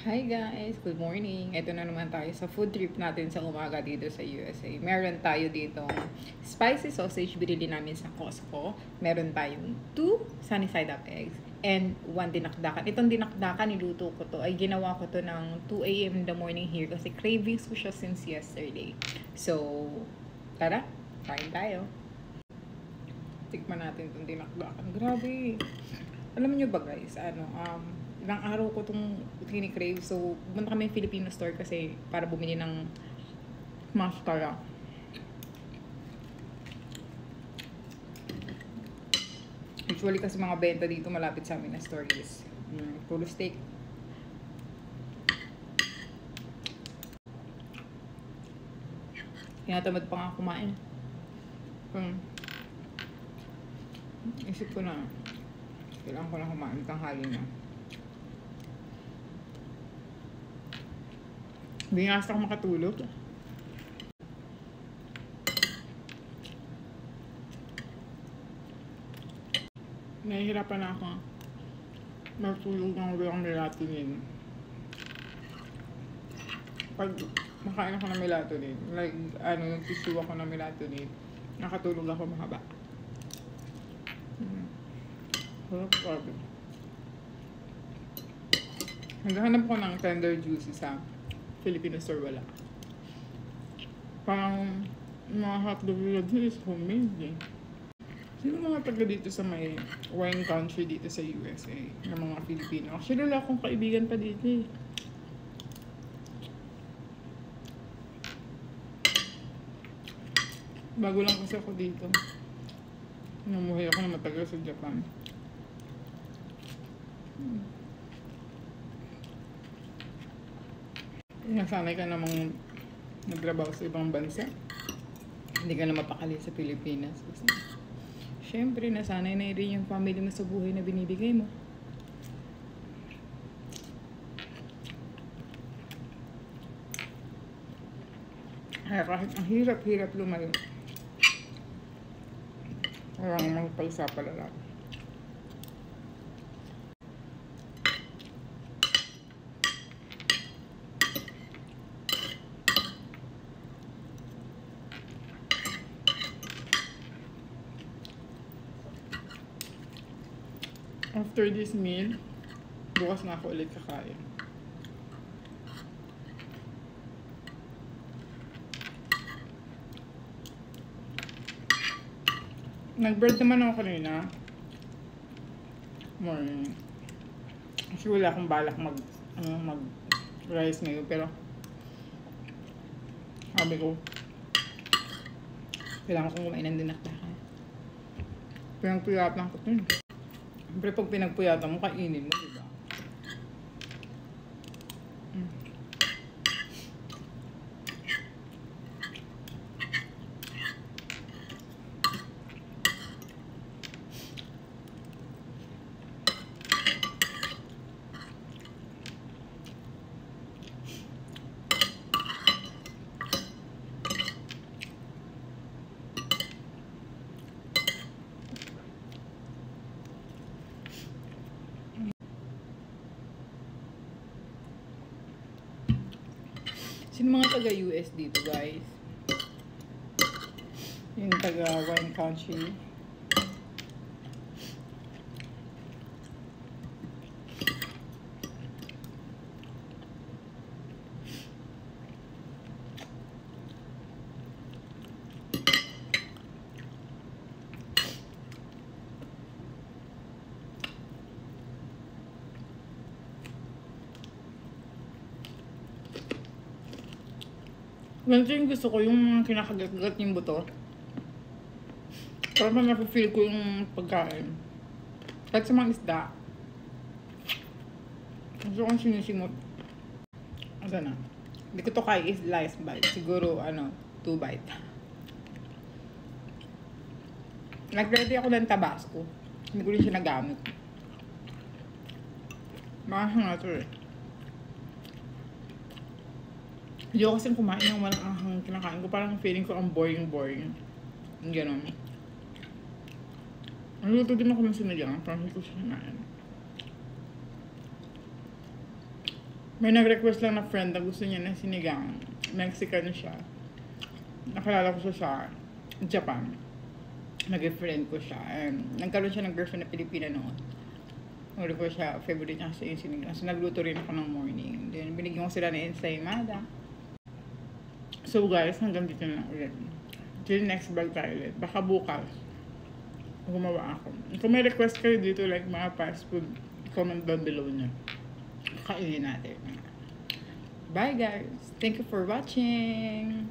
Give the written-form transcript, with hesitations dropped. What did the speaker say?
Hi guys! Good morning! Ito na naman tayo sa food trip natin sa umaga dito sa USA. Meron tayo dito spicy sausage binili namin sa Costco. Meron tayong 2 sunny side up eggs and 1 dinakdakan. Itong dinakdakan, niluto ko to. Ay ginawa ko to ng 2 a.m. in the morning here kasi cravings ko siya since yesterday. So, tara! Kain tayo! Tikman natin itong dinakdakan. Grabe! Alam niyo ba guys, ilang araw ko itong kinikrave. So, pumunta kami ng Filipino store kasi para bumili ng mascara. Usually kasi mga benta dito malapit sa amin na store is puro steak. Tinatamad pa nga kumain. Isip ko na kailangan ko na kumain tanghali na. Hindi nga ako makatulog. Nahihirapan na ako matulog ng walang melatonin. Pag makain ako ng melatonin, like yung tissue ako ng melatonin, nakatulog ako mahaba. Grabe. Naghahanap ko ng tender juicy sa Filipino store, wala. Parang mga hotdog nila is homemade eh. Sino mga taga dito sa may wine country dito sa USA ng mga Filipino? Actually, wala akong kaibigan pa dito eh. Bago lang kasi ako dito. Namuhay ako na matagal sa Japan. Nasanay ka namang nagtrabaho sa ibang bansa. Hindi ka na mapakali sa Pilipinas. Kasi, syempre, nasanay na rin yung family mo sa buhay na binibigay mo. Kaya kahit ang hirap-hirap lumayo, parang magpagsapala lang. After this meal, bukas na ako ulit kakain. Nag-bread naman ako kanina. Morning. Kasi wala akong balak mag-rice ngayon, pero sabi ko, kailangan kong kumain ng dinakdakan. Pinagpuyatan ko ito. Siyempre, pag pinagpuyatan mo, kainin mo, diba? Sino mga taga-US dito, guys? Yung taga-wine country. Ganito yung gusto ko, yung mga kinakagat-gat yung buto. Parang napifeel ko yung pagkain. Kahit sa mga isda. Gusto kong sinisimot. Asa na? Hindi ko to kaya slice bite. Siguro, 2 bite. Nag-ready ako ng Tabasco. Hindi ko rin siya nagamit. Makasang na ito eh. Hindi ako kasing kumain ng walang ahang kinakain ko. Parang feeling ko ang boring. Ganon. Ang luto din ako ng sinigang. Parang hindi ko siya kinain. May nag-request lang na friend na gusto niya ng sinigang. Mexican siya. Nakalala ko siya sa Japan. Nag-friend ko siya. Nagkaroon siya ng girlfriend na Pilipina noon. Nag-request siya, favorite niya kasi yung sinigang. So, nagluto rin ako ng morning. Then, binigyan ko sila ng ensaymada. So, guys, hanggang dito na ulit. Till next vlog tayo ulit. Baka bukas, gumawa ako. Kung may request kayo dito, like mga fast food, comment down below niya. Kainin natin. Bye, guys. Thank you for watching.